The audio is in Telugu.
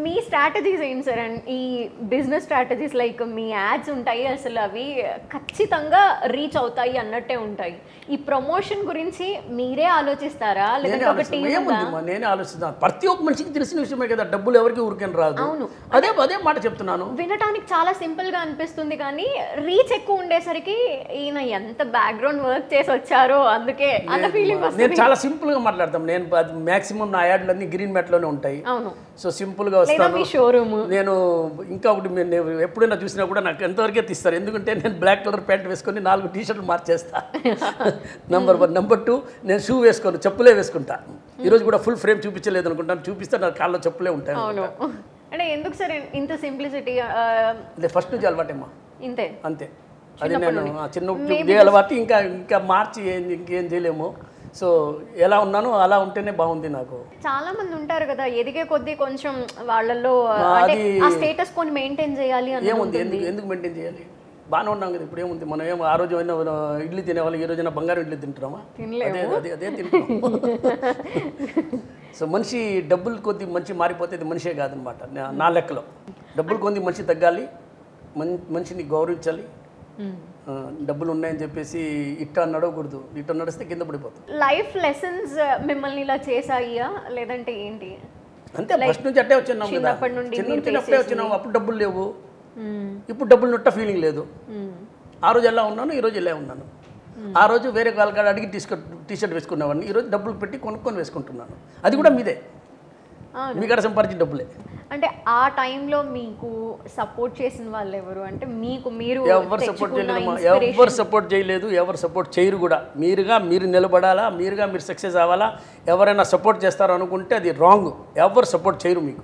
మీ స్ట్రాటజీస్ ఏంటి సార్? అండ్ ఈ బిజినెస్ స్ట్రాటజీస్ లైక్ మీ యాడ్స్ ఉంటాయి, అసలు అవి ఖచ్చితంగా రీచ్ అవుతాయి అన్నట్టే ఉంటాయి. ఈ ప్రమోషన్ గురించి మీరే ఆలోచిస్తారా లేదంటే ఒక టీం? నేనే ఆలోచిస్తాను. ప్రతి ఒక్క మనిషికి తెలిసిన విషయమే కదా, డబ్బులు ఎవరికి ఊరికని రాదు. అవును, అదే మాట చెప్తున్నాను. వినటానికి చాలా సింపుల్ గా అనిపిస్తుంది కానీ రీచ్ ఎక్కువ ఉండేసరికి ఈయన ఎంత బ్యాక్గ్రౌండ్ వర్క్ చేసి వచ్చారో అందుకే అంత ఫీలింగ్ వస్తుంది. నేను చాలా సింపుల్ గా మాట్లాడతాను. నేను మాక్సిమం నా యాడ్లన్నీ గ్రీన్ మ్యాట్ లోనే ఉంటాయి. అవును, సో సింపుల్ గా వస్తాను. షోరూమ్ నేను ఇంకా ఒకటి నేను ఎప్పుడైనా చూసినా కూడా నాకు ఎంతవరకే తీస్తారు, ఎందుకంటే నేను బ్లాక్ కలర్ ప్యాంట్ వేసుకొని 4 టీ-షర్ట్లు మార్చేస్తా. నెంబర్ 1. నెంబర్ 2, నేను షూ వేసుకోను, చెప్పులే వేసుకుంటా. ఈరోజు కూడా ఫుల్ ఫ్రేమ్ చూపించలేదు అనుకుంటాను, చూపిస్తే నా కాళ్ళలో చెప్పులే ఉంటాయి. అవును, అంటే ఎందుకు సార్ ఇంత సింప్లిసిటీ? ఫస్ట్ నుంచి అలవాటేమ్మా, ఇంతే అంతే. అది నేను చిన్న అలవాటు, ఇంకా మార్చి ఇంకేం చేయలేము. సో ఎలా ఉన్నానో అలా ఉంటేనే బాగుంది నాకు. చాలా మంది ఉంటారు కదా, ఎదిగే కొద్దీ కొంచెం వాళ్ళల్లో ఆ స్టేటస్ కొన్ని మెయింటైన్ చేయాలి అని. ఏముంది, ఎందుకు మెయింటైన్ చేయాలి? బాగానే ఉన్నాం కదా. ఇప్పుడు ఏముంది, మనం ఏమో ఆ రోజు అయినా ఇడ్లీ తినేవాళ్ళు, ఈ రోజైనా బంగారం ఇడ్లీ తింటున్నామా? అదే తింటున్నాం. సో మనిషి డబ్బులు కొద్ది మనిషి మారిపోతే అది మనిషే కాదనమాట నా లెక్కలో. డబ్బులు కొద్ది మనిషి తగ్గాలి, మనిషిని గౌరవించాలి. డబ్బులు ఉన్నాయని చెప్పేసి ఇట్ట నడవకూడదు, ఇట్ట నడిస్తే కింద పడిపోతుంది. లైఫ్ లెసన్స్ మిమ్మల్ని ఇలా చేసాయా లేదంటే ఏంటి? అంతే, ఫస్ట్ నుంచి అట్టే వచ్చినాం కదా, చిన్నప్పుడే వచ్చినాం. అప్పుడు డబ్బులు లేవు, ఇప్పుడు డబ్బులు నొట్ట ఫీలింగ్ లేదు. ఆ రోజు ఎలా ఉన్నాను, ఈరోజు ఎలా ఉన్నాను. ఆ రోజు వేరే వాళ్ళ అడిగి టీ-షర్ట్ వేసుకునేవాడిని, ఈరోజు డబ్బులు పెట్టి కొనుక్కొని వేసుకుంటున్నాను. అది కూడా మీదే, మీకడ సంపాదించిన డబ్బులే. అంటే ఆ టైంలో మీకు సపోర్ట్ చేసిన వాళ్ళు ఎవరు? అంటే మీరు ఎవరు సపోర్ట్ చేయలేదు, ఎవరు సపోర్ట్ చేయలేదు, ఎవరు సపోర్ట్ చేయరు కూడా. మీరు నిలబడాలా, మీరు సక్సెస్ అవ్వాలా. ఎవరైనా సపోర్ట్ చేస్తారో అనుకుంటే అది రాంగ్. ఎవరు సపోర్ట్ చేయరు మీకు.